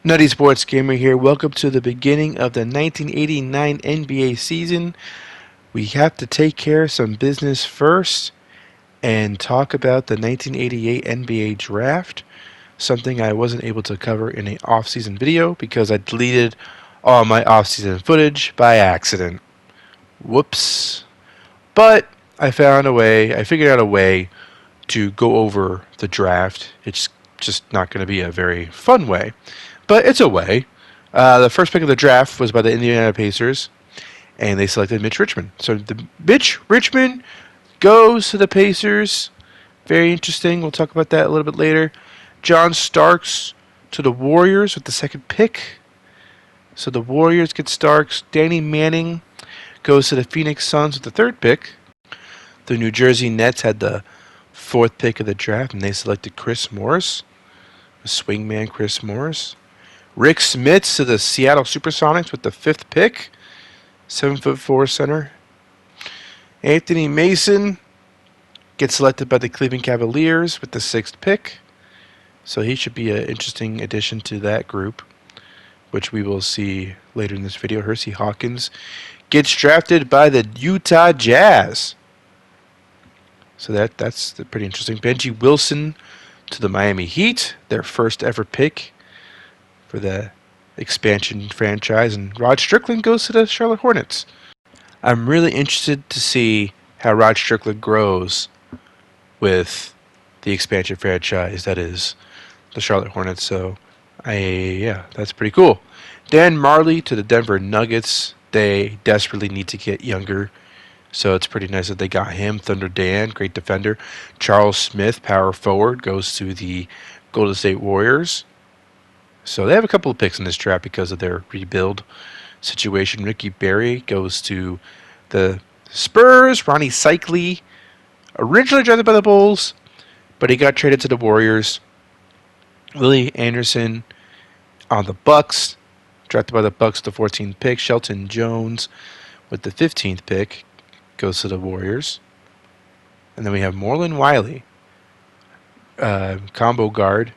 Nutty Sports Gamer here. Welcome to the beginning of the 1989 NBA season. We have to take care of some business first and talk about the 1988 NBA draft, something I wasn't able to cover in an off-season video because I deleted all my off-season footage by accident. Whoops. But I figured out a way to go over the draft. It's just not going to be a very fun way, but it's a way. The first pick of the draft was by the Indiana Pacers, and they selected Mitch Richmond. So Mitch Richmond goes to the Pacers. Very interesting. We'll talk about that a little bit later. John Starks to the Warriors with the second pick. So the Warriors get Starks. Danny Manning goes to the Phoenix Suns with the third pick. The New Jersey Nets had the fourth pick of the draft, and they selected Chris Morris, a swingman Chris Morris. Rick Smits to the Seattle Supersonics with the fifth pick, 7'4" center. Anthony Mason gets selected by the Cleveland Cavaliers with the sixth pick, so he should be an interesting addition to that group, which we will see later in this video. Hersey Hawkins gets drafted by the Utah Jazz. So that's pretty interesting. Benji Wilson to the Miami Heat, their first ever pick for the expansion franchise. And Rod Strickland goes to the Charlotte Hornets. I'm really interested to see how Rod Strickland grows with the expansion franchise that is the Charlotte Hornets. So, that's pretty cool. Dan Marley to the Denver Nuggets. They desperately need to get younger, so it's pretty nice that they got him. Thunder Dan, great defender. Charles Smith, power forward, goes to the Golden State Warriors. So they have a couple of picks in this draft because of their rebuild situation. Ricky Berry goes to the Spurs. Ronnie Cycli, originally drafted by the Bulls, but he got traded to the Warriors. Willie Anderson on the Bucks, drafted by the Bucks, the 14th pick. Shelton Jones with the 15th pick goes to the Warriors. And then we have Morlin Wiley, combo guard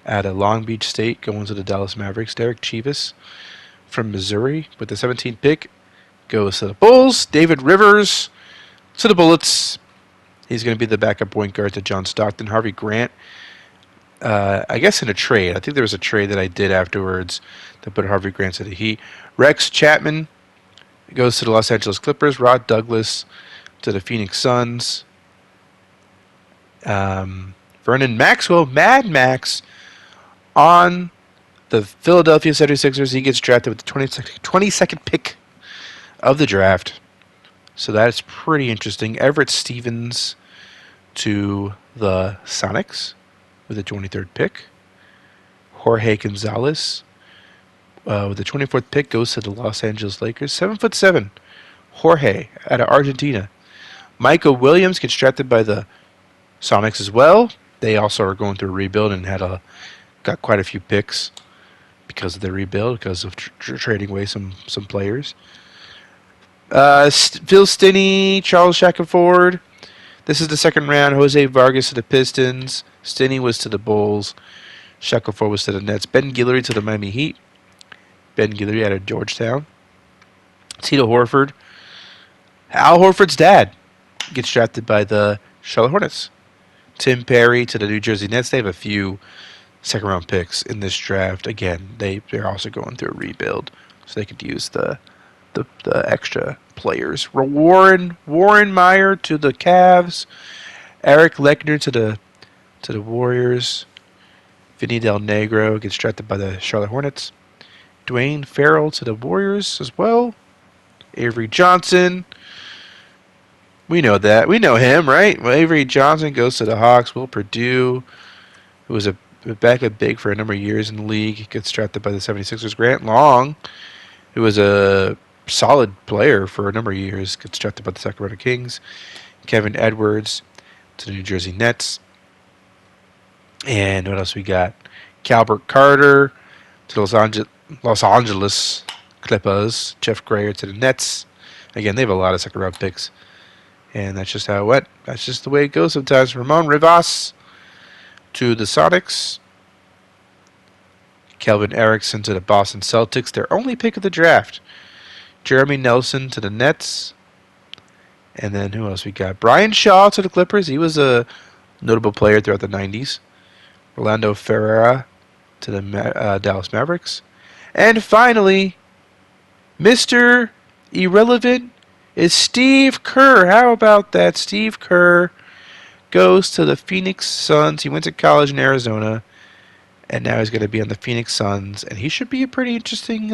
out of Long Beach State, going to the Dallas Mavericks. Derek Chivas from Missouri with the 17th pick goes to the Bulls. David Rivers to the Bullets. He's going to be the backup point guard to John Stockton. Harvey Grant, I guess in a trade. I think there was a trade that I did afterwards that put Harvey Grant to the Heat. Rex Chapman goes to the Los Angeles Clippers. Rod Douglas to the Phoenix Suns. Vernon Maxwell, Mad Max, on the Philadelphia 76ers. He gets drafted with the 22nd pick of the draft. So that's pretty interesting. Everett Stevens to the Sonics with the 23rd pick. Jorge Gonzalez with the 24th pick goes to the Los Angeles Lakers. 7'7", Jorge out of Argentina. Michael Williams gets drafted by the Sonics as well. They also are going through a rebuild and got quite a few picks because of the rebuild, because of trading away some players. Phil Stinney, Charles Shackelford. This is the second round. Jose Vargas to the Pistons. Stinney was to the Bulls. Shackelford was to the Nets. Ben Guillory to the Miami Heat. Ben Guillory out of Georgetown. Tito Horford. Al Horford's dad gets drafted by the Charlotte Hornets. Tim Perry to the New Jersey Nets. They have a few second-round picks in this draft. Again, they're also going through a rebuild, so they could use the extra players. Warren Meyer to the Cavs. Eric Lechner to the Warriors. Vinny Del Negro gets drafted by the Charlotte Hornets. Dwayne Farrell to the Warriors as well. Avery Johnson. We know that. We know him, right? Well, Avery Johnson goes to the Hawks. Will Purdue, who was a backup big for a number of years in the league, gets drafted by the 76ers. Grant Long, who was a solid player for a number of years, gets drafted by the Sacramento Kings. Kevin Edwards to the New Jersey Nets. And what else we got? Calbert Carter to the Los Angeles Clippers. Jeff Grayer to the Nets. Again, they have a lot of second-round picks. And that's just how it went. That's just the way it goes sometimes. Ramon Rivas to the Sonics. Kelvin Erickson to the Boston Celtics, their only pick of the draft. Jeremy Nelson to the Nets. And then who else we got? Brian Shaw to the Clippers. He was a notable player throughout the 90s. Orlando Ferreira to the Dallas Mavericks. And finally, Mr. Irrelevant is Steve Kerr. How about that? Steve Kerr goes to the Phoenix Suns. He went to college in Arizona, and now he's going to be on the Phoenix Suns. And he should be a pretty interesting,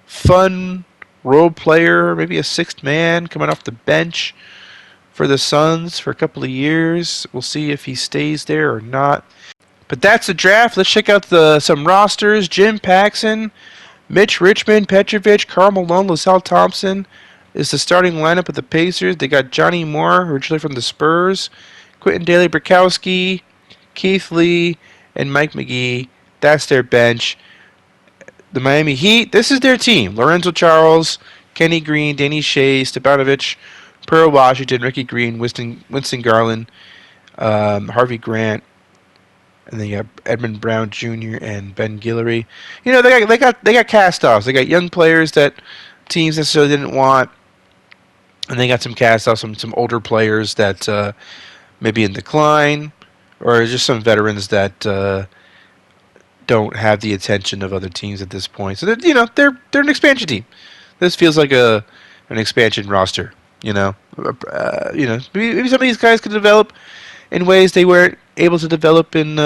fun role player, maybe a sixth man coming off the bench for the Suns for a couple of years. We'll see if he stays there or not. But that's the draft. Let's check out some rosters. Jim Paxson, Mitch Richmond, Petrovic, Karl Malone, LaSalle Thompson is the starting lineup of the Pacers. They got Johnny Moore, originally from the Spurs, Quentin Daly-Brikowski, Keith Lee, and Mike McGee. That's their bench. The Miami Heat, this is their team. Lorenzo Charles, Kenny Green, Danny Shea, Stepanovic, Pearl Washington, Ricky Green, Winston Garland, Harvey Grant, and then you have Edmund Brown Jr. and Ben Guillory. You know, they got cast-offs. They got young players that teams necessarily didn't want, and they got some cast-offs, some older players that may be in decline, or just some veterans that don't have the attention of other teams at this point. So they're an expansion team. This feels like an expansion roster. Maybe some of these guys could develop in ways they weren't able to develop in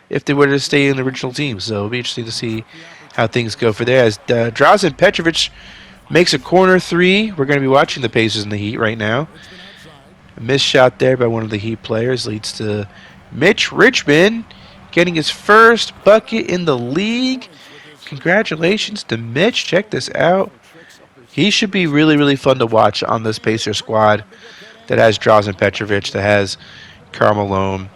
if they were to stay in the original team. So it'll be interesting to see how things go for there. As Drazen Petrovic makes a corner three, we're going to be watching the Pacers in the Heat right now. A missed shot there by one of the Heat players leads to Mitch Richmond getting his first bucket in the league. Congratulations to Mitch. Check this out. He should be really, really fun to watch on this Pacer squad that has Drazen Petrovic, that has Karl Malone.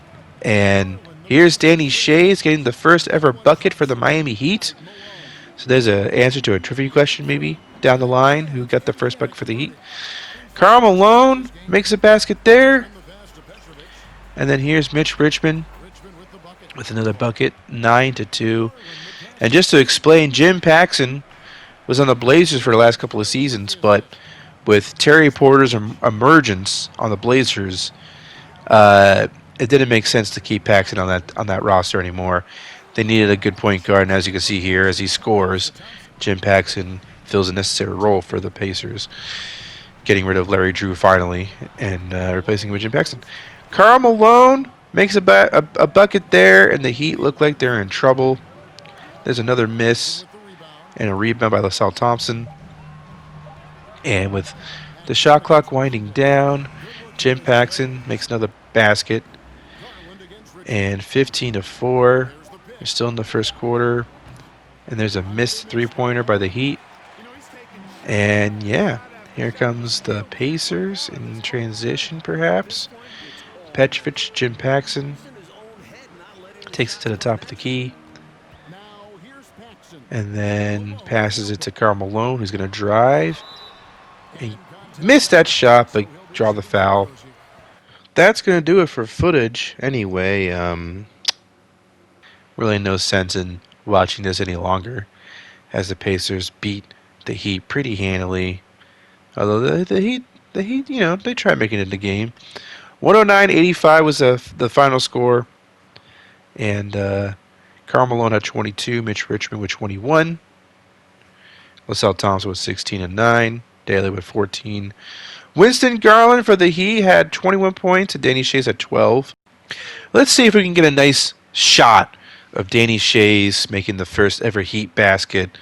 And here's Danny Shays getting the first ever bucket for the Miami Heat. So there's an answer to a trivia question maybe down the line. Who got the first bucket for the Heat? Karl Malone makes a basket there. And then here's Mitch Richmond with another bucket, 9-2. And just to explain, Jim Paxson was on the Blazers for the last couple of seasons, but with Terry Porter's emergence on the Blazers, it didn't make sense to keep Paxson on that roster anymore. They needed a good point guard, and as you can see here, as he scores, Jim Paxson fills a necessary role for the Pacers, getting rid of Larry Drew finally and replacing him with Jim Paxson. Karl Malone makes a bucket there, and the Heat look like they're in trouble. There's another miss and a rebound by LaSalle Thompson. And with the shot clock winding down, Jim Paxson makes another basket. And 15-4. They're still in the first quarter. And there's a missed three-pointer by the Heat. And yeah, here comes the Pacers in transition perhaps. Petrovic, Jim Paxson takes it to the top of the key. And then passes it to Karl Malone, who's going to drive. He missed that shot, but draw the foul. That's going to do it for footage. Anyway, really no sense in watching this any longer, as the Pacers beat the Heat pretty handily. Although the Heat, they tried making it in the game. 109-85 was the final score. And Karl Malone had 22, Mitch Richmond with 21. LaSalle Thompson with 16 and 9. Daly with 14. Winston Garland for the Heat had 21 points, and Danny Shays had 12. Let's see if we can get a nice shot of Danny Shays making the first ever Heat basket.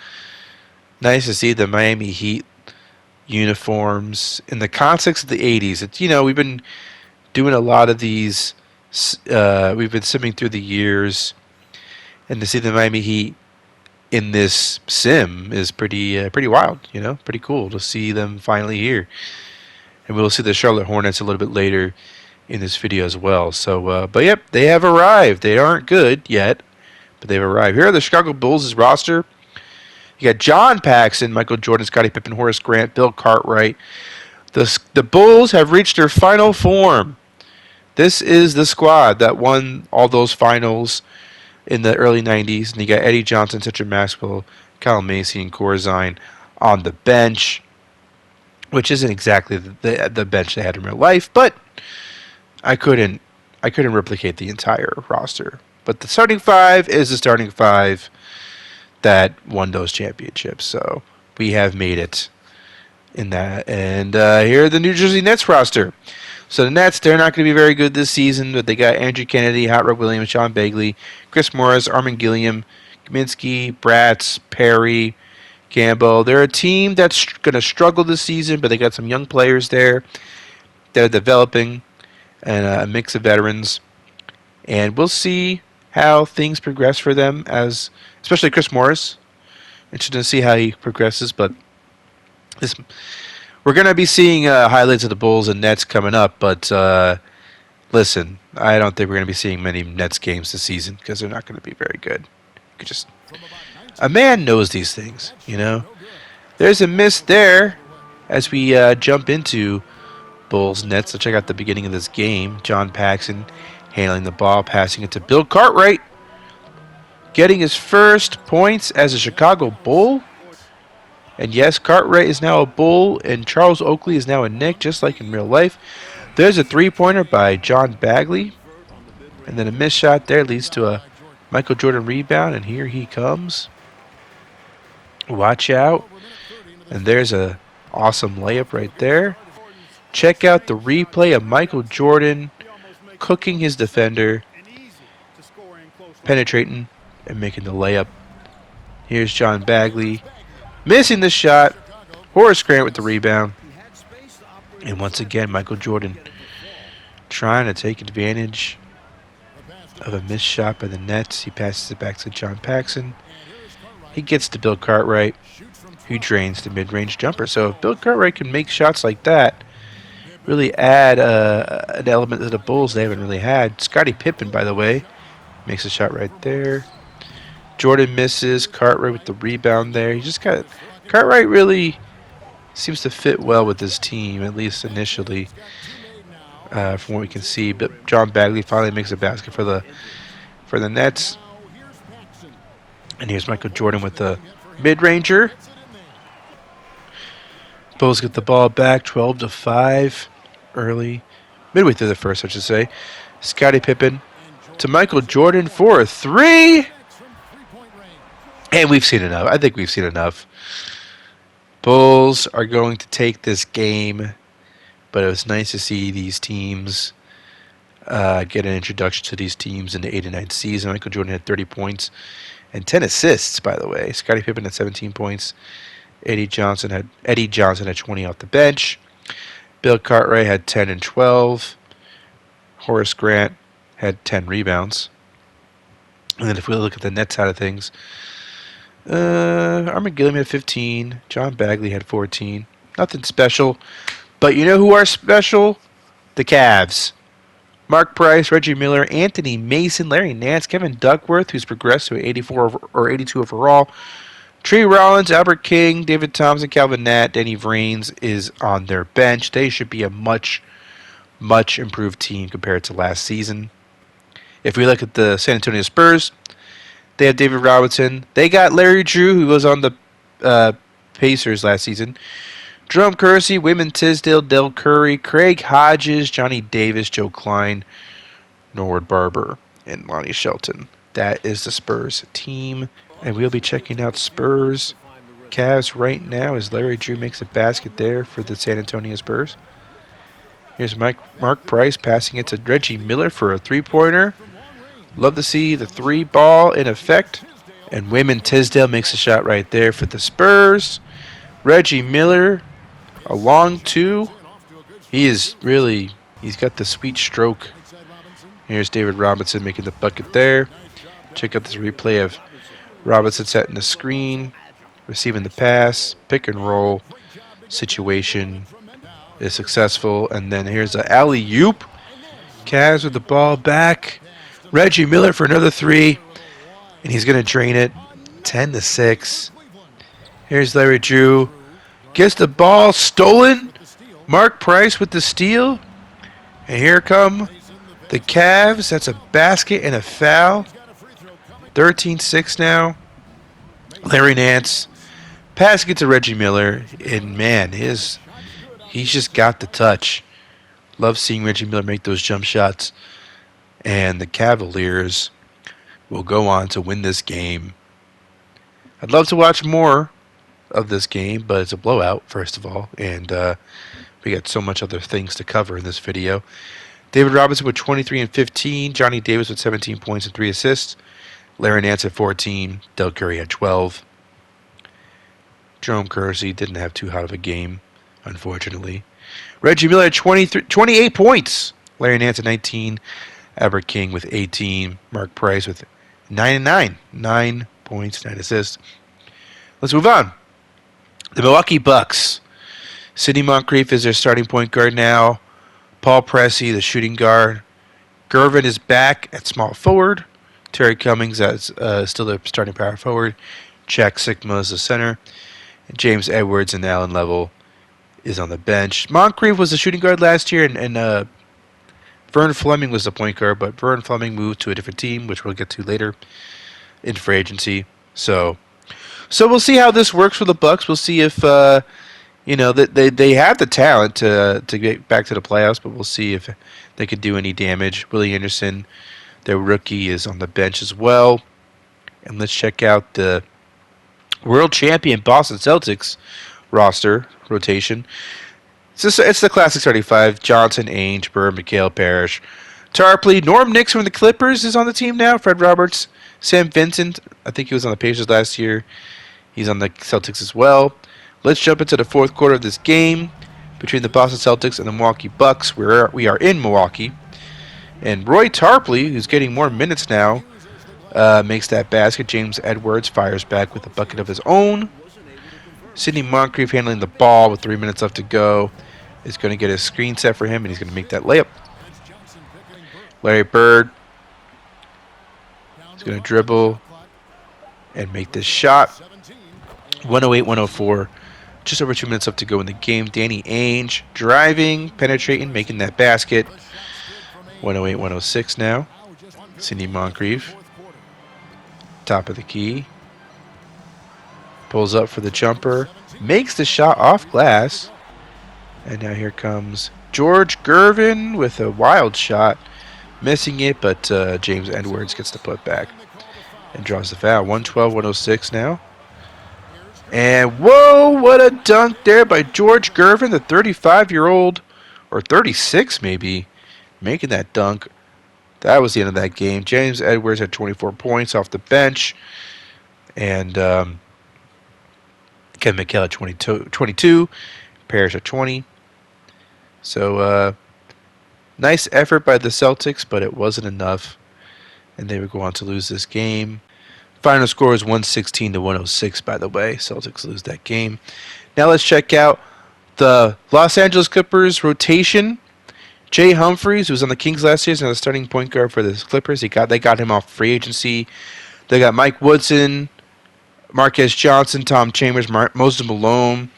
Nice to see the Miami Heat uniforms in the context of the 80s. It's, we've been doing a lot of these. We've been simming through the years, and to see the Miami Heat in this sim is pretty wild. Pretty cool to see them finally here. And we'll see the Charlotte Hornets a little bit later in this video as well. So, but yep, they have arrived. They aren't good yet, but they've arrived. Here are the Chicago Bulls' roster. You got John Paxson, Michael Jordan, Scottie Pippen, Horace Grant, Bill Cartwright. The Bulls have reached their final form. This is the squad that won all those finals. in the early 90s. And you got Eddie Johnson, Cedric Maxwell, Kyle Macy, and Corzine on the bench, which isn't exactly the bench they had in real life, but I couldn't replicate the entire roster. But the starting five is the starting five that won those championships. So we have made it in that. And here are the New Jersey Nets roster. So the Nets, they're not going to be very good this season, but they got Andrew Kennedy, Hot Rod Williams, Sean Bagley, Chris Morris, Armin Gilliam, Kaminsky, Bratz, Perry, Campbell. They're a team that's going to struggle this season, but they got some young players there that are developing and a mix of veterans. And we'll see how things progress for them, as especially Chris Morris. Interested to see how he progresses, but we're going to be seeing highlights of the Bulls and Nets coming up, but listen, I don't think we're going to be seeing many Nets games this season because they're not going to be very good. A man knows these things, you know. There's a miss there as we jump into Bulls Nets. Let's check out the beginning of this game. John Paxson handling the ball, passing it to Bill Cartwright, getting his first points as a Chicago Bull. And yes, Cartwright is now a Bull, and Charles Oakley is now a Knick, just like in real life. There's a three-pointer by John Bagley. And then a missed shot there leads to a Michael Jordan rebound, and here he comes. Watch out. And there's a awesome layup right there. Check out the replay of Michael Jordan cooking his defender, penetrating, and making the layup. Here's John Bagley. Missing the shot. Horace Grant with the rebound. And once again, Michael Jordan trying to take advantage of a missed shot by the Nets. He passes it back to John Paxson. He gets to Bill Cartwright, who drains the mid-range jumper. So if Bill Cartwright can make shots like that, really add an element to the Bulls they haven't really had. Scottie Pippen, by the way, makes a shot right there. Jordan misses. Cartwright with the rebound there. Cartwright really seems to fit well with this team, at least initially, from what we can see. But John Bagley finally makes a basket for the Nets. And here's Michael Jordan with the mid-ranger. Bulls get the ball back, 12-5 early. Midway through the first, I should say. Scottie Pippen to Michael Jordan for a three. And we've seen enough. I think we've seen enough. Bulls are going to take this game, but it was nice to see these teams get an introduction to these teams in the 89 season. Michael Jordan had 30 points and 10 assists, by the way. Scottie Pippen had 17 points. Eddie Johnson had 20 off the bench. Bill Cartwright had 10 and 12. Horace Grant had 10 rebounds. And then if we look at the net side of things, Armin Gilliam had 15. John Bagley had 14. Nothing special. But you know who are special? The Cavs. Mark Price, Reggie Miller, Anthony Mason, Larry Nance, Kevin Duckworth, who's progressed to 84 or 82 overall. Tree Rollins, Albert King, David Thompson, Calvin Nat, Danny Vrains is on their bench. They should be a much, much improved team compared to last season. If we look at the San Antonio Spurs, they have David Robinson. They got Larry Drew, who was on the Pacers last season. Jerome Kersey, Wyman Tisdale, Del Curry, Craig Hodges, Johnny Davis, Joe Klein, Norwood Barber, and Lonnie Shelton. That is the Spurs team. And we'll be checking out Spurs Cavs right now as Larry Drew makes a basket there for the San Antonio Spurs. Here's Mark Price passing it to Reggie Miller for a three-pointer. Love to see the three ball in effect. And Wyman Tisdale makes a shot right there for the Spurs. Reggie Miller, a long two. He's got the sweet stroke. Here's David Robinson making the bucket there. Check out this replay of Robinson setting the screen, receiving the pass, pick and roll situation is successful. And then here's an alley-oop. Cavs with the ball back. Reggie Miller for another three. And he's going to drain it. 10-6. Here's Larry Drew. Gets the ball stolen. Mark Price with the steal. And here come the Cavs. That's a basket and a foul. 13-6 now. Larry Nance passing it to Reggie Miller, and man, he's just got the touch. Love seeing Reggie Miller make those jump shots. And the Cavaliers will go on to win this game. I'd love to watch more of this game, but it's a blowout, first of all, and we got so much other things to cover in this video. David Robinson with 23 and 15, Johnny Davis with 17 points and 3 assists, Larry Nance at 14, Del Curry had 12. Jerome Kersey didn't have too hot of a game, unfortunately. Reggie Miller had 28 points, Larry Nance at 19, Albert King with 18, Mark Price with 9 and 9, 9 points, 9 assists. Let's move on. The Milwaukee Bucks. Sidney Moncrief is their starting point guard now. Paul Pressey, the shooting guard. Gervin is back at small forward. Terry Cummings is still the starting power forward. Jack Sigma is the center. And James Edwards and Allen Level is on the bench. Moncrief was the shooting guard last year, and Vern Fleming was the point guard, but Vern Fleming moved to a different team, which we'll get to later in free agency. So we'll see how this works for the Bucks. We'll see if that they have the talent to get back to the playoffs, but we'll see if they could do any damage. Willie Anderson, their rookie, is on the bench as well. And let's check out the world champion Boston Celtics roster rotation. It's the classic 35. Johnson, Ainge, Bird, Mikhail Parrish, Tarpley, Norm Nixon from the Clippers is on the team now. Fred Roberts, Sam Vincent, I think he was on the Pacers last year. He's on the Celtics as well. Let's jump into the fourth quarter of this game between the Boston Celtics and the Milwaukee Bucks. We are in Milwaukee. And Roy Tarpley, who's getting more minutes now, makes that basket. James Edwards fires back with a bucket of his own. Sidney Moncrief handling the ball with 3 minutes left to go is going to get a screen set for him, and he's going to make that layup. Larry Bird is going to dribble and make this shot. 108-104. Just over 2 minutes left to go in the game. Danny Ainge driving, penetrating, making that basket. 108-106 now. Sidney Moncrief, top of the key. Pulls up for the jumper. Makes the shot off glass. And now here comes George Gervin with a wild shot. Missing it, but James Edwards gets the put back and draws the foul. 112-106 now. And whoa, what a dunk there by George Gervin, the 35-year-old, or 36 maybe, making that dunk. That was the end of that game. James Edwards had 24 points off the bench. And Kevin McHale at 22. Parrish at 20. So, nice effort by the Celtics, but it wasn't enough. And they would go on to lose this game. Final score is 116-106, by the way. Celtics lose that game. Now let's check out the Los Angeles Clippers rotation. Jay Humphries, who was on the Kings last year, is now the starting point guard for the Clippers. They got him off free agency. They got Mike Woodson, Marquez Johnson, Tom Chambers, Moses Malone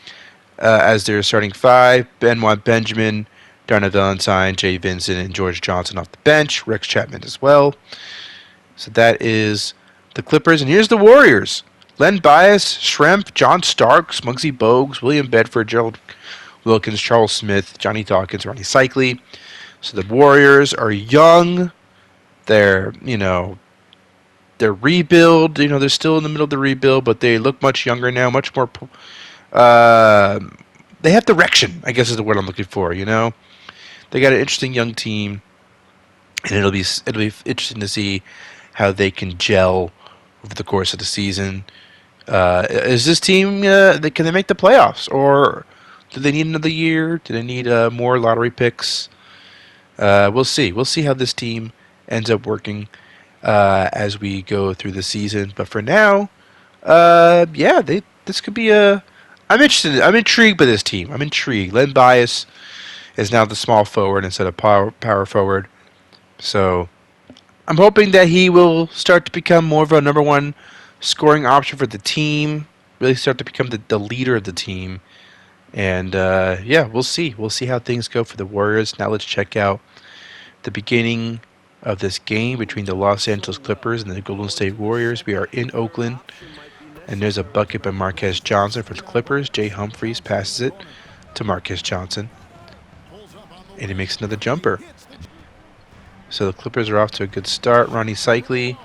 as their starting five. Benoit Benjamin, Darnell Valentine, Jay Vincent, and George Johnson off the bench. Rex Chapman as well. So that is the Clippers. And here's the Warriors. Len Bias, Schrempf, John Starks, Muggsy Bogues, William Bedford, Gerald Wilkins, Charles Smith, Johnny Dawkins, Ronnie Cycli. So the Warriors are young. They're rebuild. They're still in the middle of the rebuild, but they look much younger now, much more. They have direction, I guess is the word I'm looking for. They got an interesting young team, and it'll be interesting to see how they can gel over the course of the season. Is this team can they make the playoffs, or do they need another year? Do they need more lottery picks? We'll see. We'll see how this team ends up working as we go through the season. But for now, this could be a. I'm interested. I'm intrigued by this team. I'm intrigued. Len Bias is now the small forward instead of power forward. So I'm hoping that he will start to become more of a number one scoring option for the team. Really start to become the leader of the team. And we'll see. We'll see how things go for the Warriors. Now let's check out the beginning of this game between the Los Angeles Clippers and the Golden State Warriors. We are in Oakland, and there's a bucket by Marquez Johnson for the Clippers. Jay Humphries passes it to Marquez Johnson, and he makes another jumper. So the Clippers are off to a good start. Ronnie Cycli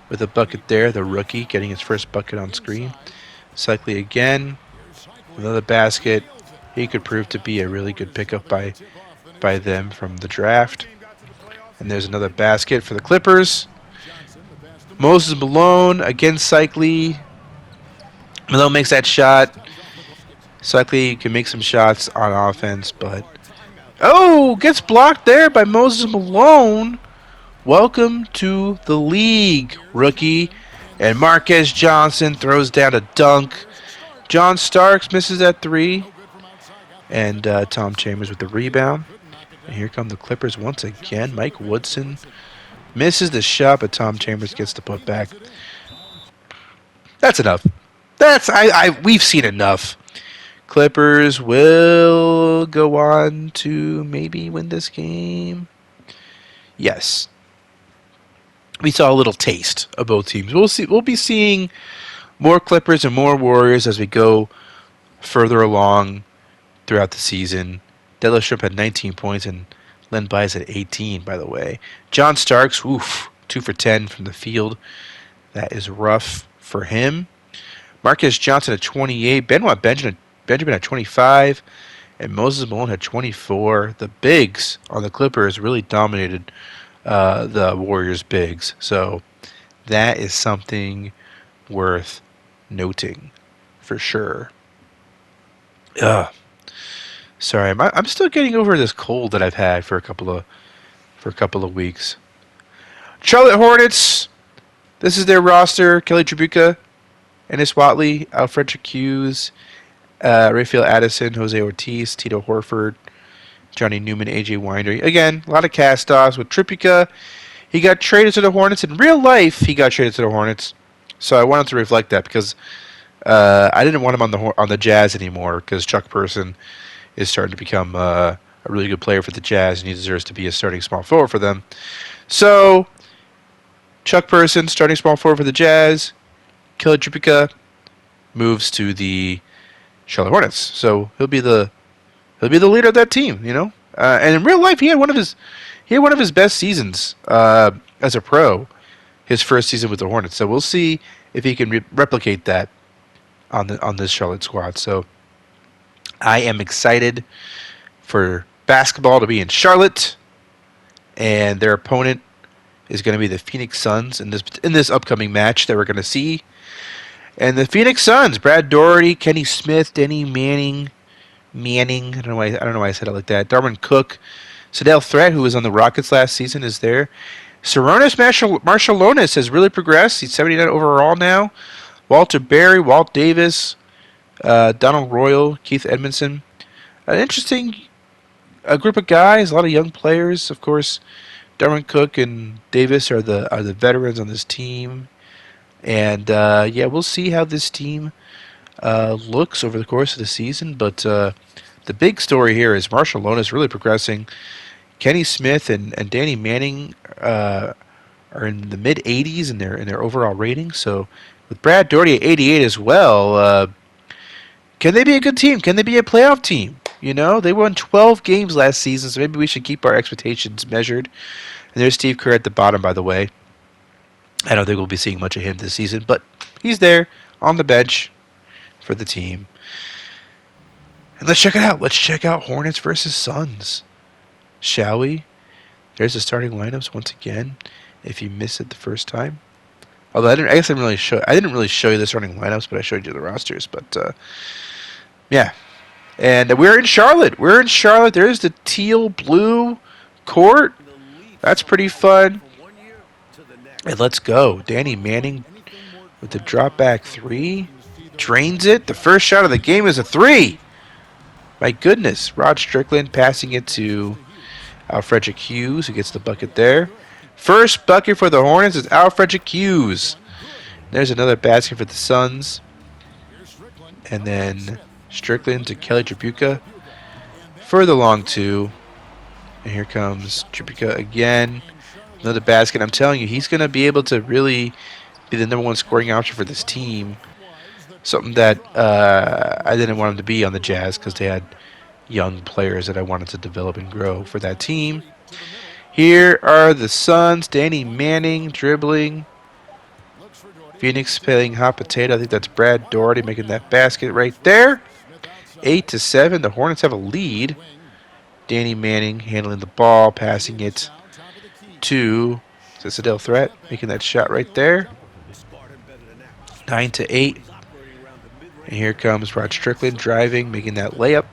with a bucket there, the rookie getting his first bucket on screen. Cycli again, another basket. He could prove to be a really good pickup by them from the draft. And there's another basket for the Clippers. Moses Malone against Cycli. Malone makes that shot. Cycli can make some shots on offense, but gets blocked there by Moses Malone. Welcome to the league, rookie. And Marquez Johnson throws down a dunk. John Starks misses that three. And Tom Chambers with the rebound. And here come the Clippers once again. Mike Woodson misses the shot, but Tom Chambers gets the putback. That's enough. We've seen enough. Clippers will go on to maybe win this game. Yes. We saw a little taste of both teams. We'll be seeing more Clippers and more Warriors as we go further along throughout the season. Della Strip had 19 points and Len Bias had 18, by the way. John Starks, 2 for 10 from the field. That is rough for him. Marquez Johnson at 28. Benoit Benjamin at 25. And Moses Malone had 24. The bigs on the Clippers really dominated the Warriors' bigs. So that is something worth noting for sure. Sorry, I'm still getting over this cold that I've had for a couple of weeks. Charlotte Hornets. This is their roster: Kelly Tribuca, Ennis Watley, Alfred Hughes, Rafael Addison, Jose Ortiz, Tito Horford, Johnny Newman, AJ Winder. Again, a lot of cast-offs with Tribuca. He got traded to the Hornets. In real life, he got traded to the Hornets. So I wanted to reflect that because I didn't want him on the Jazz anymore because Chuck Person is starting to become a really good player for the Jazz, and he deserves to be a starting small forward for them. So, Chuck Person, starting small forward for the Jazz. Kelly Tribuca moves to the Charlotte Hornets. So he'll be the leader of that team, you know. And in real life, he had one of his best seasons as a pro. His first season with the Hornets. So we'll see if he can replicate that on this Charlotte squad. So I am excited for basketball to be in Charlotte, and their opponent is going to be the Phoenix Suns in this upcoming match that we're going to see. And the Phoenix Suns: Brad Daugherty, Kenny Smith, Denny Manning. I don't know why I said it like that. Darwin Cook, Sadell Threat, who was on the Rockets last season, is there. Sarunas Marciulionis has really progressed. He's 79 overall now. Walter Berry, Walt Davis, Donald Royal, Keith Edmondson. An interesting group of guys, a lot of young players. Of course, Darwin Cook and Davis are the veterans on this team. And we'll see how this team looks over the course of the season. But the big story here is Marciulionis really progressing. Kenny Smith and Danny Manning are in the mid 80s in their overall rating. So with Brad Daugherty at 88 as well, can they be a good team? Can they be a playoff team? You know, they won 12 games last season, so maybe we should keep our expectations measured. And there's Steve Kerr at the bottom, by the way. I don't think we'll be seeing much of him this season, but he's there on the bench for the team. And let's check it out. Let's check out Hornets versus Suns. Shall we? There's the starting lineups once again. If you missed it the first time, although I didn't really show you the starting lineups, but I showed you the rosters. But yeah, and we're in Charlotte. There's the teal blue court. That's pretty fun. And let's go. Danny Manning with the drop back three, drains it. The first shot of the game is a three. My goodness, Rod Strickland passing it to Alfred Hughes, who gets the bucket there. First bucket for the Hornets is Alfred Hughes. There's another basket for the Suns. And then Strickland to Kelly Tribuca for the long two. And here comes Tribuca again Another basket. I'm telling you, he's going to be able to really be the number one scoring option for this team. Something that I didn't want him to be on the Jazz because they had young players that I wanted to develop and grow for that team. Here are the Suns. Danny Manning dribbling. Phoenix playing hot potato. I think that's Brad Daugherty making that basket right there. 8-7. The Hornets have a lead. Danny Manning handling the ball, passing it to Citadel Threat, making that shot right there. 9-8. And here comes Rod Strickland driving, making that layup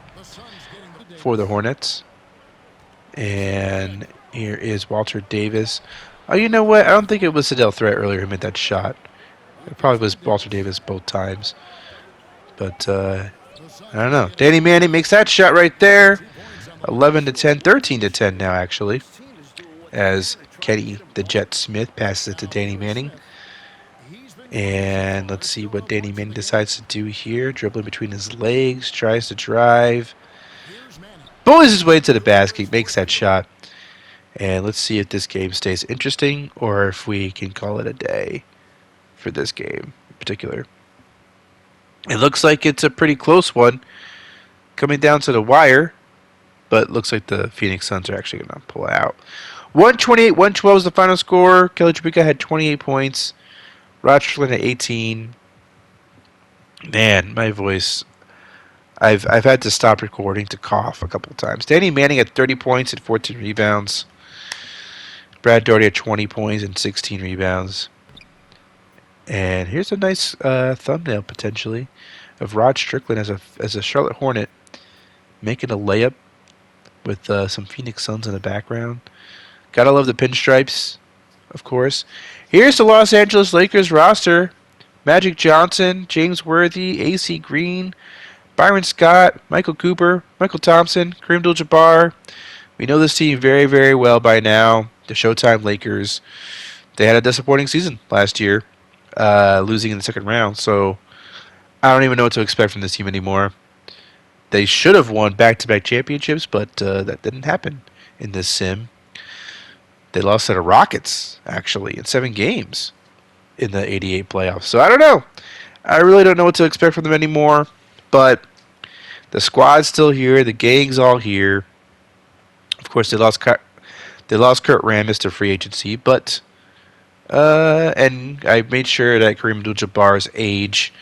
for the Hornets. And here is Walter Davis. Oh, you know what? I don't think it was Citadel Threat earlier who made that shot. It probably was Walter Davis both times. But I don't know. Danny Manning makes that shot right there. 11-10, 13-10 now actually. As Kenny the Jet Smith passes it to Danny Manning. And let's see what Danny Manning decides to do here. Dribbling between his legs, tries to drive. Bullies his way to the basket, makes that shot. And let's see if this game stays interesting or if we can call it a day for this game in particular. It looks like it's a pretty close one coming down to the wire, but looks like the Phoenix Suns are actually going to pull out. 128-112 is the final score. Kelly Tripica had 28 points. Rochester at 18. Man, my voice. I've had to stop recording to cough a couple of times. Danny Manning had 30 points and 14 rebounds. Brad Daugherty had 20 points and 16 rebounds. And here's a nice thumbnail potentially of Rod Strickland as a Charlotte Hornet making a layup with some Phoenix Suns in the background. Gotta love the pinstripes, of course. Here's the Los Angeles Lakers roster. Magic Johnson, James Worthy, A.C. Green, Byron Scott, Michael Cooper, Michael Thompson, Kareem Abdul-Jabbar. We know this team very, very well by now. The Showtime Lakers. They had a disappointing season last year, losing in the second round. So I don't even know what to expect from this team anymore. They should have won back-to-back championships, but that didn't happen in this sim. They lost to the Rockets, actually, in 7 games in the 88 playoffs. So I don't know. I really don't know what to expect from them anymore. But the squad's still here. The gang's all here. Of course, they lost Kurt Rambis to free agency. But, and I made sure that Kareem Abdul-Jabbar's age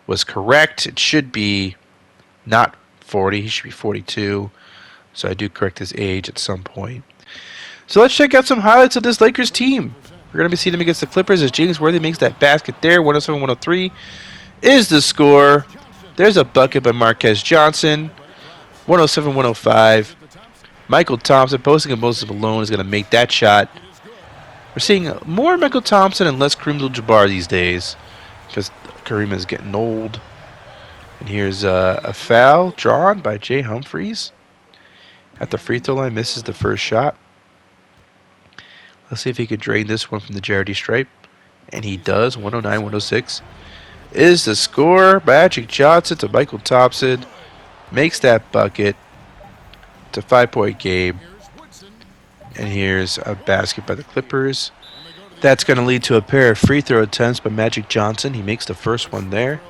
was correct. It should be not 40. He should be 42. So I do correct his age at some point. So let's check out some highlights of this Lakers team. We're going to be seeing them against the Clippers as James Worthy makes that basket there. 107-103 is the score. There's a bucket by Marquez Johnson. 107-105. Michael Thompson posting a Moses Malone is going to make that shot. We're seeing more Michael Thompson and less Kareem Abdul-Jabbar these days because Kareem is getting old. And here's a foul drawn by Jay Humphries. At the free throw line, misses the first shot. Let's see if he could drain this one from the Jardy stripe. And he does. 109-106 is the score. Magic Johnson to Michael Thompson. Makes that bucket. It's a 5-point game. And here's a basket by the Clippers. That's going to lead to a pair of free throw attempts by Magic Johnson. He makes the first one there.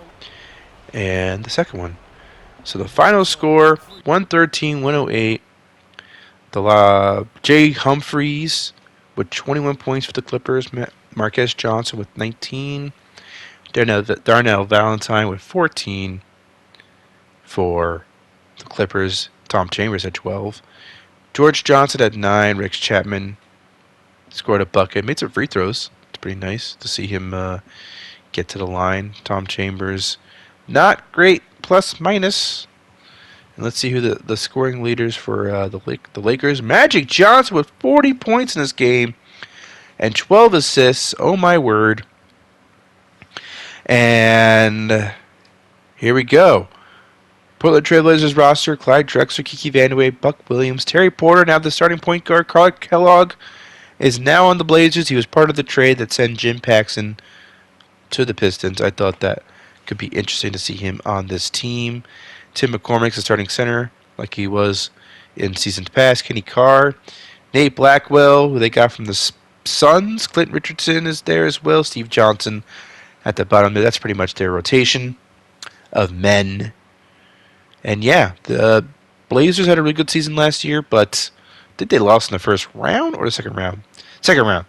And the second one. So the final score, 113-108. Jay Humphries with 21 points for the Clippers. Marquez Johnson with 19. Darnell Valentine with 14 for the Clippers. Tom Chambers had 12. George Johnson had 9. Rick Chapman scored a bucket. Made some free throws. It's pretty nice to see him get to the line. Tom Chambers, not great, plus minus. And let's see who the scoring leaders for the Lakers. Magic Johnson with 40 points in this game and 12 assists. Oh, my word. And here we go. Portland Trailblazers roster, Clyde Drexler, Kiki Vandeweghe, Buck Williams, Terry Porter, now the starting point guard. Carl Kellogg is now on the Blazers. He was part of the trade that sent Jim Paxson to the Pistons. I thought that could be interesting to see him on this team. Tim McCormick's the starting center, like he was in seasons past. Kenny Carr, Nate Blackwell, who they got from the Suns. Clint Richardson is there as well. Steve Johnson at the bottom there. That's pretty much their rotation of men. And yeah, the Blazers had a really good season last year, but did they lost in the first round or the second round? Second round.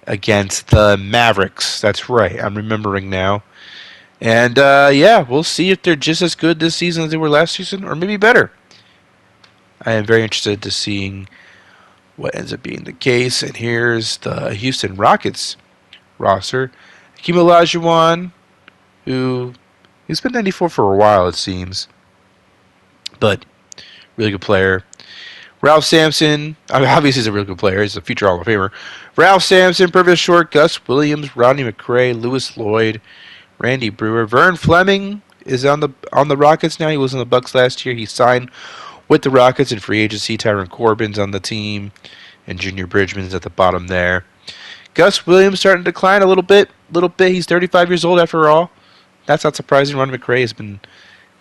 Against the Mavericks. That's right. I'm remembering now. And yeah, we'll see if they're just as good this season as they were last season, or maybe better. I am very interested to seeing what ends up being the case. And here's the Houston Rockets roster. Hakeem Olajuwon, he's been 94 for a while, it seems. But really good player. Ralph Sampson, I mean, obviously he's a really good player. He's a future Hall of Famer. Ralph Sampson, Purvis Short, Gus Williams, Rodney McRae, Lewis Lloyd, Randy Brewer. Vern Fleming is on the Rockets now. He was on the Bucks last year. He signed with the Rockets in free agency. Tyron Corbin's on the team, and Junior Bridgman's at the bottom there. Gus Williams starting to decline a little bit. He's 35 years old after all. That's not surprising. Ron McRae has been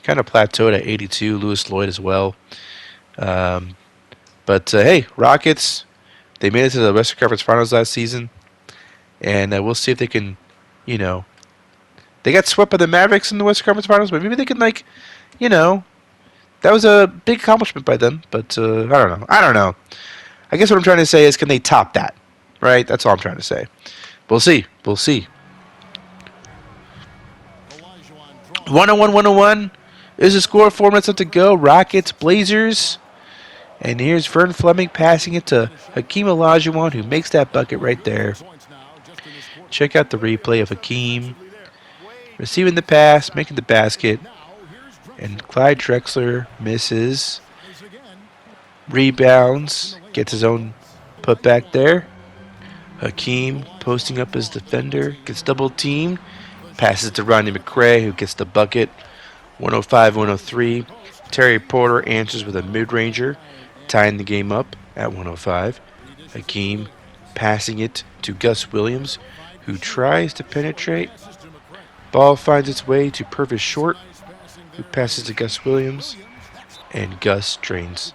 kind of plateaued at 82. Lewis Lloyd as well. But hey, Rockets, they made it to the Western Conference Finals last season. And we'll see if they can, they got swept by the Mavericks in the Western Conference Finals, but maybe they can, that was a big accomplishment by them. But I don't know. I guess what I'm trying to say is, can they top that? Right? That's all I'm trying to say. We'll see. 101 is the score. 4 minutes left to go. Rockets, Blazers. And here's Vern Fleming passing it to Hakeem Olajuwon, who makes that bucket right there. Check out the replay of Hakeem receiving the pass, making the basket. And Clyde Drexler misses. Rebounds. Gets his own putback there. Hakeem posting up his defender. Gets double teamed. Passes to Rodney McRae, who gets the bucket. 105-103. Terry Porter answers with a mid-ranger, tying the game up at 105. Hakeem passing it to Gus Williams, who tries to penetrate. Ball finds its way to Purvis Short, who passes to Gus Williams, and Gus drains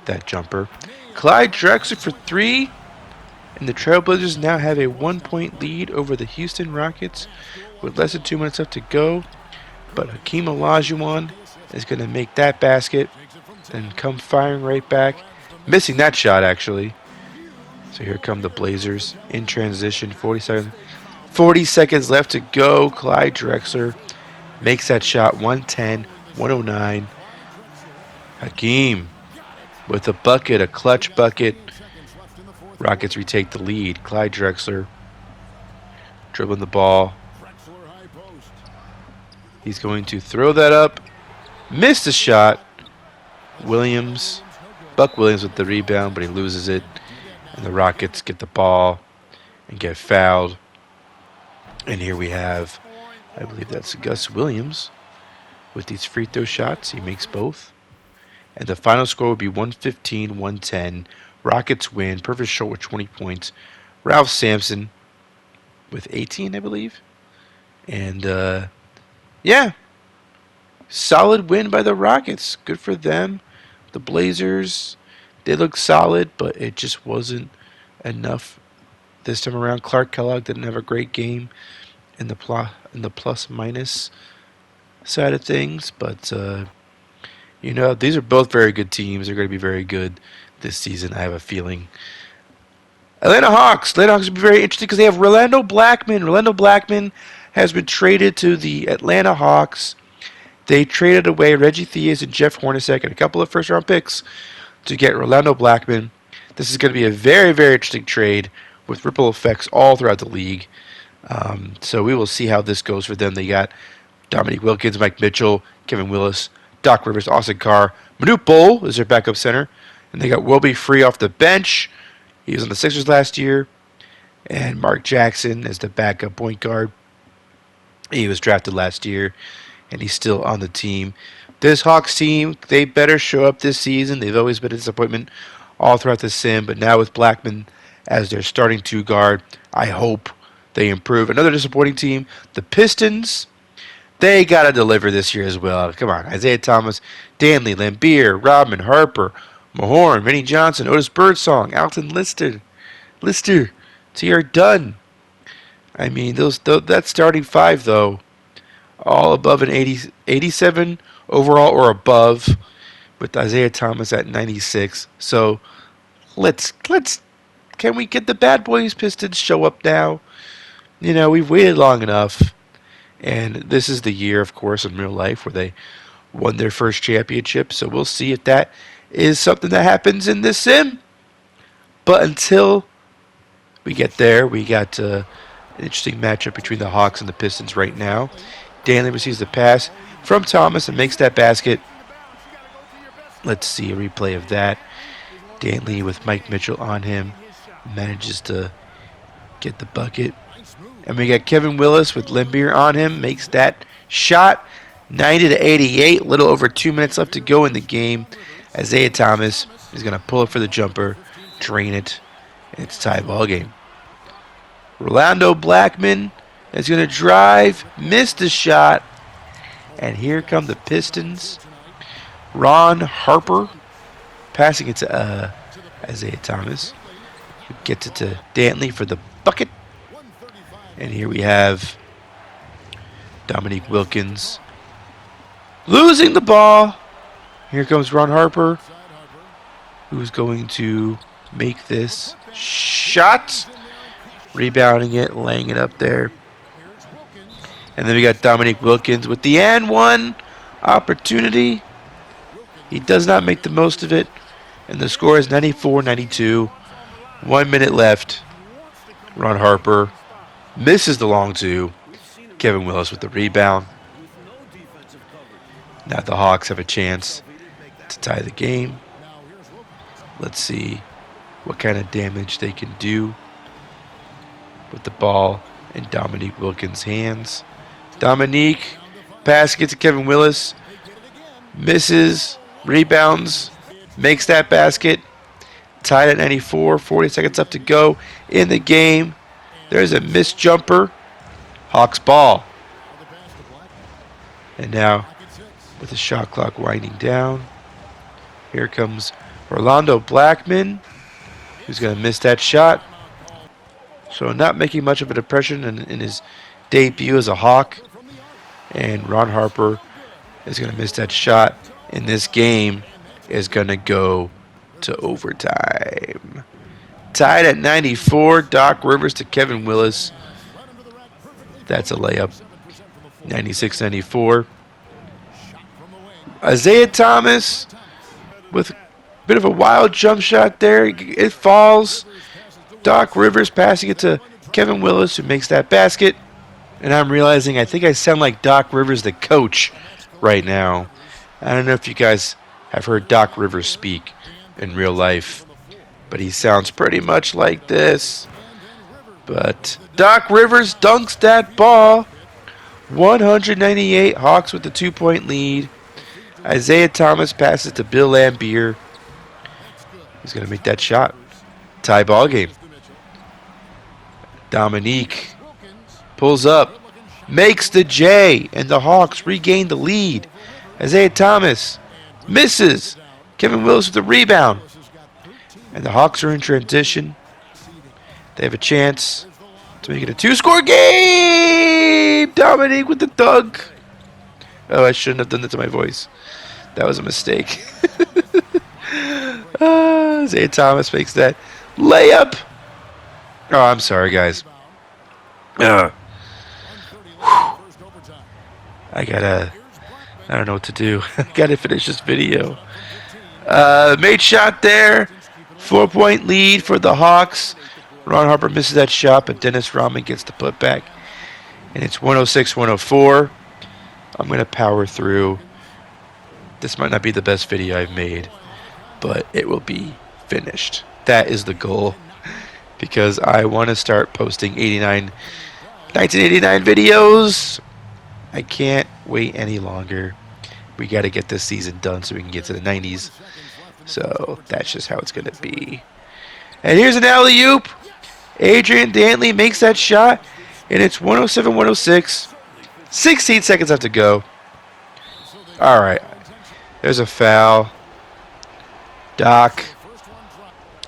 that jumper. Clyde Drexler for 3, and the Trailblazers now have a 1-point lead over the Houston Rockets with less than 2 minutes left to go. But Hakeem Olajuwon is going to make that basket and come firing right back. Missing that shot, actually. So here come the Blazers in transition. 40 seconds left to go. Clyde Drexler makes that shot. 110-109. Hakeem with a bucket, a clutch bucket. Rockets retake the lead. Clyde Drexler dribbling the ball. He's going to throw that up. Missed the shot. Buck Williams with the rebound, but he loses it. And the Rockets get the ball and get fouled. And here we have, I believe that's Gus Williams with these free throw shots. He makes both. And the final score would be 115-110. Rockets win. Purvis Short with 20 points. Ralph Sampson with 18, I believe. And, yeah, solid win by the Rockets. Good for them. The Blazers, they looked solid, but it just wasn't enough this time around. Clark Kellogg didn't have a great game in the plus-minus side of things. But, these are both very good teams. They're going to be very good this season, I have a feeling. Atlanta Hawks will be very interesting because they have Rolando Blackman. Rolando Blackman has been traded to the Atlanta Hawks. They traded away Reggie Theus and Jeff Hornacek and a couple of first-round picks to get Rolando Blackman. This is going to be a very, very interesting trade with ripple effects all throughout the league. So we will see how this goes for them. They got Dominique Wilkins, Mike Mitchell, Kevin Willis, Doc Rivers, Austin Carr. Manute Bol is their backup center. And they got Wilby Free off the bench. He was on the Sixers last year. And Mark Jackson is the backup point guard. He was drafted last year, and he's still on the team. This Hawks team, they better show up this season. They've always been a disappointment all throughout the sim, but now with Blackman as their starting two guard, I hope they improve. Another disappointing team, the Pistons. They got to deliver this year as well. Come on, Isaiah Thomas, Danley, Lambeer, Rodman, Harper, Mahorn, Vinny Johnson, Otis Birdsong, Alton Lister, T.R. Dunn. I mean, that starting five, though, all above an 87 overall or above, with Isaiah Thomas at 96. So can we get the Bad Boys Pistons show up now? You know, we've waited long enough, and this is the year, of course, in real life where they won their first championship. So we'll see if that is something that happens in this sim. But until we get there, we got an interesting matchup between the Hawks and the Pistons right now. Danley receives the pass from Thomas and makes that basket. Let's see a replay of that. Danley with Mike Mitchell on him manages to get the bucket. And we got Kevin Willis with Limbeer on him, makes that shot. 90-88, little over 2 minutes left to go in the game. Isaiah Thomas is going to pull it for the jumper, drain it, and it's a tie ball game. Rolando Blackman is going to drive, miss the shot, and here come the Pistons. Ron Harper passing it to Isaiah Thomas, who gets it to Dantley for the bucket. And here we have Dominique Wilkins losing the ball. Here comes Ron Harper, who's going to make this shot. Rebounding it, laying it up there. And then we got Dominique Wilkins with the and one opportunity. He does not make the most of it. And the score is 94-92. 1 minute left. Ron Harper misses the long two. Kevin Willis with the rebound. Now the Hawks have a chance to tie the game. Let's see what kind of damage they can do with the ball in Dominique Wilkins' hands. Dominique, pass gets to Kevin Willis. Misses, rebounds, makes that basket. Tied at 94, 40 seconds left to go in the game. There's a missed jumper. Hawks ball. And now, with the shot clock winding down, here comes Orlando Blackman, who's going to miss that shot. So not making much of an impression in his debut as a Hawk. And Ron Harper is going to miss that shot. And this game is going to go to overtime. Tied at 94. Doc Rivers to Kevin Willis. That's a layup. 96-94. Isaiah Thomas with a bit of a wild jump shot there. It falls. Doc Rivers passing it to Kevin Willis, who makes that basket. And I'm realizing I think I sound like Doc Rivers, the coach, right now. I don't know if you guys have heard Doc Rivers speak in real life, but he sounds pretty much like this. But Doc Rivers dunks that ball. 198 Hawks with the 2-point lead. Isaiah Thomas passes to Bill Lambier. He's going to make that shot. Tie ball game. Dominique pulls up, makes the J, and the Hawks regain the lead. Isaiah Thomas misses. Kevin Willis with the rebound. And the Hawks are in transition. They have a chance to make it a 2-score game. Dominique with the dunk. Oh, I shouldn't have done that to my voice. That was a mistake. Isaiah Thomas makes that layup. Oh, I'm sorry, guys. I don't know what to do. I gotta finish this video. Made shot there. 4-point lead for the Hawks. Ron Harper misses that shot, but Dennis Rodman gets the putback. And it's 106-104. I'm going to power through. This might not be the best video I've made, but it will be finished. That is the goal, because I want to start posting 1989 videos. I can't wait any longer. We got to get this season done so we can get to the 90s. So that's just how it's going to be. And here's an alley-oop. Adrian Dantley makes that shot, and it's 107-106. 16 seconds left to go. All right. There's a foul. Doc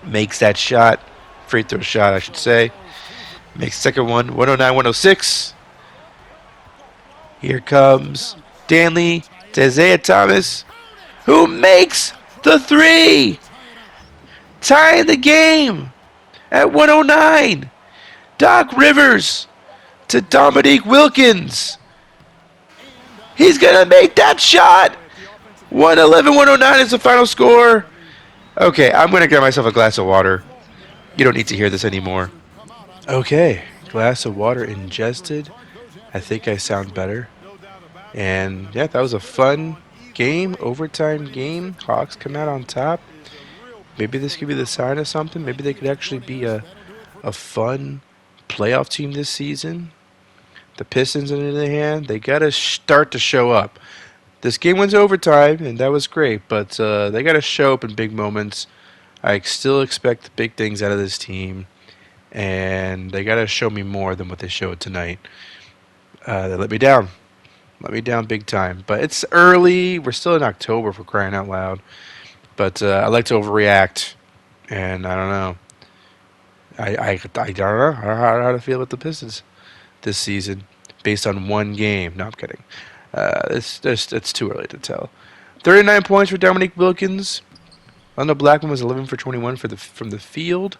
makes that shot. Free throw shot, I should say. Makes second one. 109-106. Here comes Danley to Isaiah Thomas, who makes the three. Tying the game at 109. Doc Rivers to Dominique Wilkins. He's going to make that shot. 111-109 is the final score. Okay, I'm going to get myself a glass of water. You don't need to hear this anymore. Okay, glass of water ingested. I think I sound better. And yeah, that was a fun game, overtime game. Hawks come out on top. Maybe this could be the sign of something. Maybe they could actually be a fun playoff team this season. The Pistons, on the other hand, they got to start to show up. This game went to overtime, and that was great, but they got to show up in big moments. I still expect big things out of this team, and they got to show me more than what they showed tonight. They let me down. Let me down big time. But it's early. We're still in October, for crying out loud. But I like to overreact, and I don't know. I don't know how to feel about the Pistons this season based on one game. No, I'm kidding. It's too early to tell. 39 points for Dominique Wilkins. Lando Blackman was 11 for 21 from the field.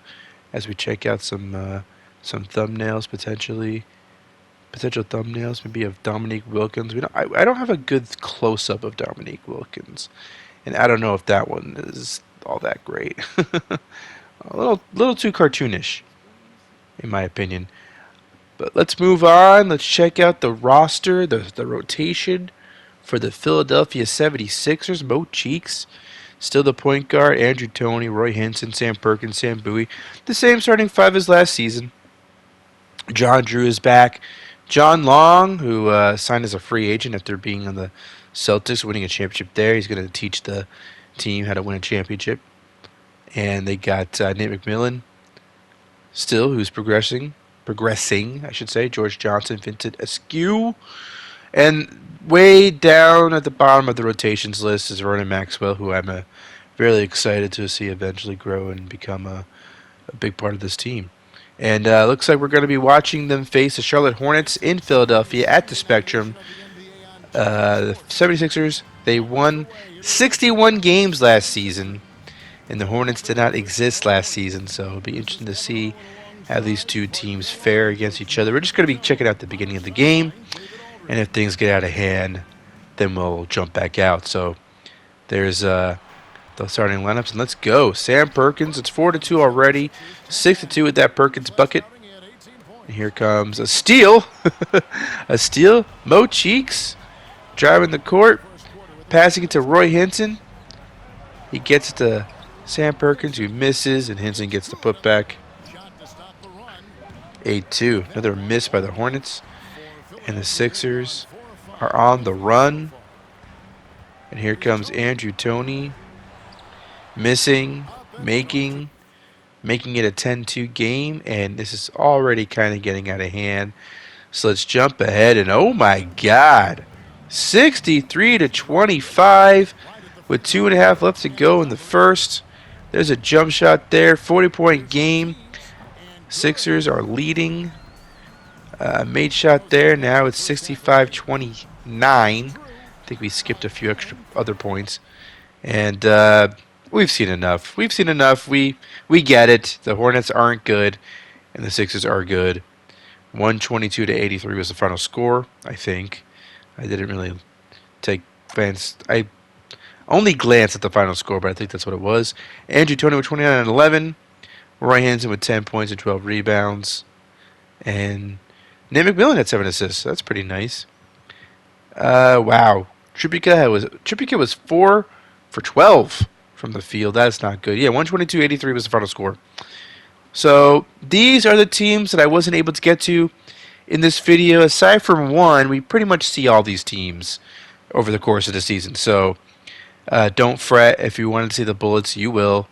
As we check out some thumbnails potential thumbnails maybe of Dominique Wilkins. I don't have a good close up of Dominique Wilkins, and I don't know if that one is all that great. A little too cartoonish, in my opinion. But let's move on. Let's check out the roster, the rotation for the Philadelphia 76ers. Mo Cheeks, still the point guard. Andrew Toney, Roy Hinson, Sam Perkins, Sam Bowie. The same starting five as last season. John Drew is back. John Long, who signed as a free agent after being on the Celtics, winning a championship there. He's going to teach the team how to win a championship. And they got Nate McMillan still, who's progressing, I should say. George Johnson, Vincent Askew. And way down at the bottom of the rotations list is Vernon Maxwell, who I'm really excited to see eventually grow and become a big part of this team. And looks like we're going to be watching them face the Charlotte Hornets in Philadelphia at the Spectrum. The 76ers, they won 61 games last season, and the Hornets did not exist last season, so it'll be interesting to see how these two teams fare against each other. We're just going to be checking out the beginning of the game, and if things get out of hand, then we'll jump back out. So there's the starting lineups, and let's go. Sam Perkins, it's 4-2 already, 6-2 with that Perkins bucket. And here comes a steal. A steal. Mo Cheeks driving the court, passing it to Roy Hinson. He gets it to Sam Perkins, who misses, and Hinson gets the putback. 8-2. Another miss by the Hornets. And the Sixers are on the run. And here comes Andrew Toney. Missing, making it a 10-2 game, and this is already kind of getting out of hand. So let's jump ahead, and oh my God, 63-25 with 2.5 left to go in the first. There's a jump shot there, 40-point game. Sixers are leading. Made shot there. Now it's 65-29. I think we skipped a few extra other points, and we've seen enough. We get it. The Hornets aren't good, and the Sixers are good. 122-83 was the final score, I think. I didn't really I only glanced at the final score, but I think that's what it was. Andrew Toney with 29 and 11. Roy Hinson with 10 points and 12 rebounds. And Nate McMillan had 7 assists. That's pretty nice. Wow. Trippica was 4 for 12 from the field. That's not good. Yeah, 122-83 was the final score. So these are the teams that I wasn't able to get to in this video. Aside from one, we pretty much see all these teams over the course of the season. So don't fret. If you wanted to see the Bullets, you will.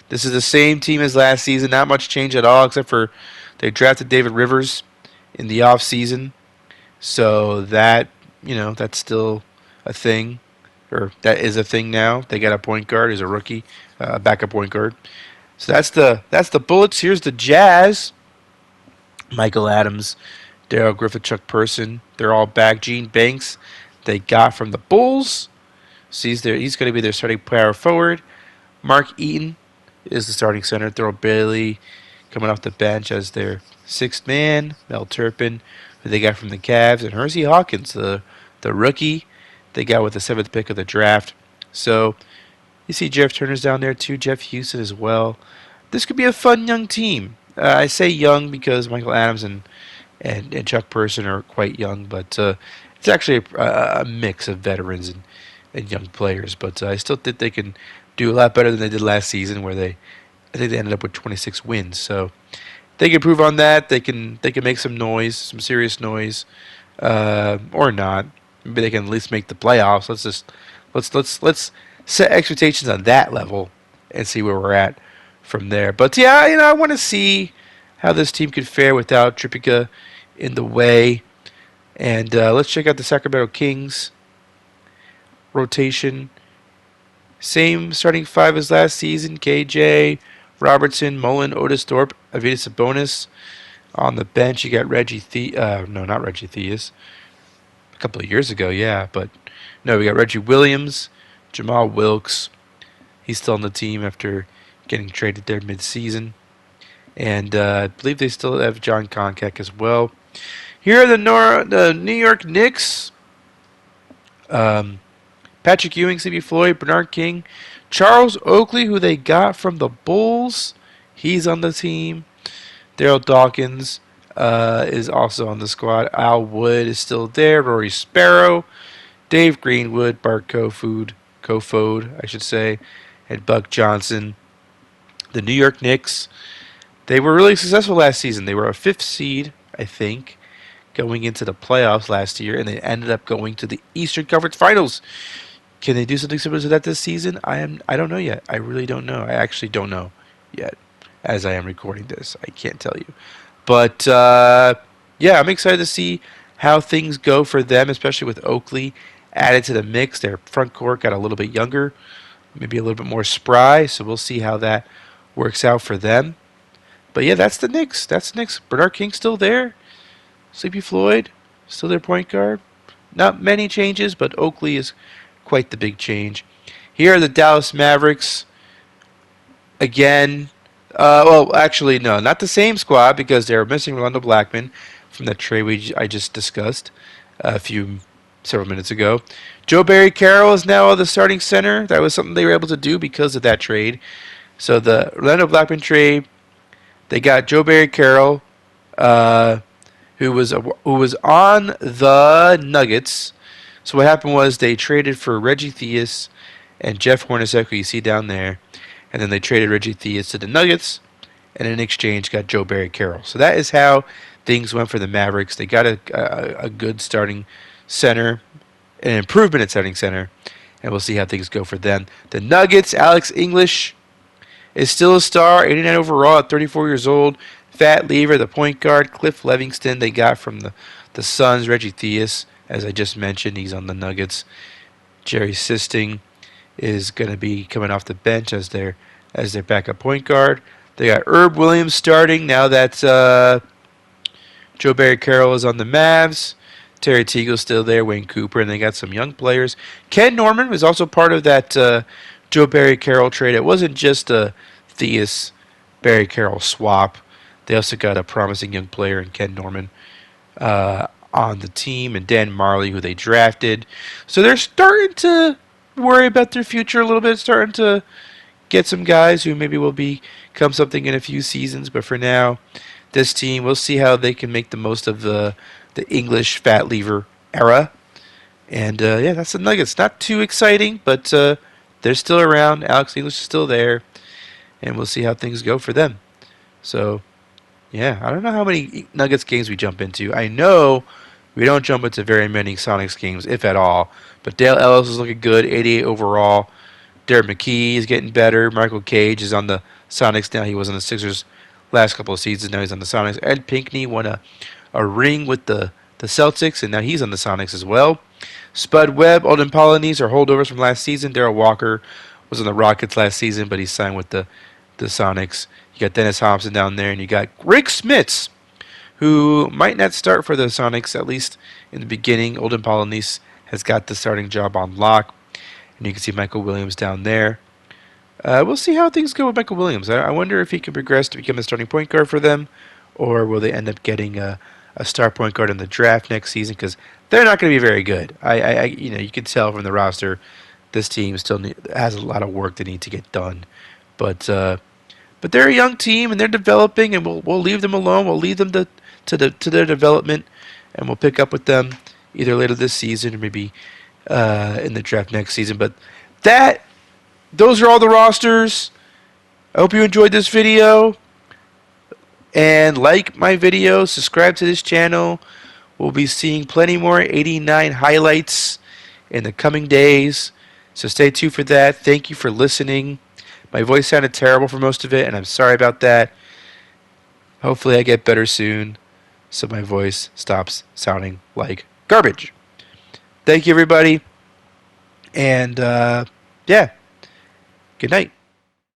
This is the same team as last season. Not much change at all, except for they drafted David Rivers in the off season. So that, that's still a thing. or that is a thing now. They got a point guard who's a rookie, backup point guard. So that's the Bullets. Here's the Jazz. Michael Adams, Daryl Griffith, Chuck Person. They're all back. Gene Banks, they got from the Bulls. So he's going to be their starting power forward. Mark Eaton is the starting center. Thurl Bailey coming off the bench as their sixth man. Mel Turpin, who they got from the Cavs, and Hersey Hawkins, the rookie they got with the seventh pick of the draft. So you see Jeff Turner's down there too. Jeff Houston as well. This could be a fun young team. I say young because Michael Adams and Chuck Person are quite young, but it's actually a mix of veterans and young players. But I still think they can do a lot better than they did last season, where I think they ended up with 26 wins. So they can improve on that. They can make some noise, some serious noise, or not. Maybe they can at least make the playoffs. Let's set expectations on that level and see where we're at from there. But yeah, I want to see how this team could fare without Trippica in the way. And let's check out the Sacramento Kings rotation. Same starting five as last season. KJ, Robertson, Mullen, Otis Thorpe, Arvydas Sabonis. On the bench, you got not Reggie Theus. A couple of years ago, yeah. But no, we got Reggie Williams, Jamal Wilkes. He's still on the team after getting traded there mid-season. And I believe they still have John Koncak as well. Here are the New York Knicks. Patrick Ewing, C.B. Floyd, Bernard King, Charles Oakley, who they got from the Bulls. He's on the team. Daryl Dawkins is also on the squad. Al Wood is still there. Rory Sparrow, Dave Greenwood, Bart Kofod, I should say, and Buck Johnson. The New York Knicks, they were really successful last season. They were a fifth seed, I think, going into the playoffs last year, and they ended up going to the Eastern Conference Finals. Can they do something similar to that this season? I don't know yet. I really don't know. I actually don't know yet as I am recording this. I can't tell you. But, yeah, I'm excited to see how things go for them, especially with Oakley added to the mix. Their front court got a little bit younger, maybe a little bit more spry, so we'll see how that works out for them. But, yeah, that's the Knicks. Bernard King's still there. Sleepy Floyd, still their point guard. Not many changes, but Oakley is quite the big change. Here are the Dallas Mavericks. Again, well, actually, no, not the same squad because they're missing Rolando Blackman from that trade I just discussed several minutes ago. Joe Barry Carroll is now the starting center. That was something they were able to do because of that trade. So the Rolando Blackman trade, they got Joe Barry Carroll, who was on the Nuggets. So what happened was they traded for Reggie Theus and Jeff Hornacek, who you see down there, and then they traded Reggie Theus to the Nuggets, and in exchange got Joe Barry Carroll. So that is how things went for the Mavericks. They got a good starting center, an improvement at starting center, and we'll see how things go for them. The Nuggets, Alex English is still a star, 89 overall at 34 years old. Fat Lever, the point guard. Cliff Levingston, they got from the Suns. Reggie Theus, as I just mentioned, he's on the Nuggets. Jerry Sisting is going to be coming off the bench as their backup point guard. They got Herb Williams starting now that Joe Barry Carroll is on the Mavs. Terry Teagle's still there, Wayne Cooper, and they got some young players. Ken Norman was also part of that Joe Barry Carroll trade. It wasn't just a Theus Barry Carroll swap. They also got a promising young player in Ken Norman on the team, and Dan Marley, who they drafted. So they're starting to worry about their future a little bit, starting to get some guys who maybe will become something in a few seasons. But for now, this team, we'll see how they can make the most of the English Fat Lever era. And, yeah, that's the Nuggets. Not too exciting, but they're still around. Alex English is still there. And we'll see how things go for them. So, yeah, I don't know how many Nuggets games we jump into. I know we don't jump into very many Sonics games, if at all. But Dale Ellis is looking good, 88 overall. Derek McKee is getting better. Michael Cage is on the Sonics now. He was on the Sixers last couple of seasons. Now he's on the Sonics. Ed Pinckney won a ring with the Celtics, and now he's on the Sonics as well. Spud Webb, Olden Polynese are holdovers from last season. Darrell Walker was on the Rockets last season, but he signed with the Sonics. You got Dennis Thompson down there, and you got Rick Smits, who might not start for the Sonics, at least in the beginning. Olden Polynese has got the starting job on lock. And you can see Michael Williams down there. We'll see how things go with Michael Williams. I wonder if he can progress to become a starting point guard for them, or will they end up getting a star point guard in the draft next season? Because they're not going to be very good. You can tell from the roster, this team still has a lot of work they need to get done. But they're a young team and they're developing, and we'll leave them alone. We'll leave them to their development, and we'll pick up with them either later this season or maybe in the draft next season. But those are all the rosters. I hope you enjoyed this video. And like my video, subscribe to this channel. We'll be seeing plenty more 89 highlights in the coming days. So stay tuned for that. Thank you for listening. My voice sounded terrible for most of it, and I'm sorry about that. Hopefully I get better soon, so my voice stops sounding like garbage. Thank you, everybody. And, yeah. Good night.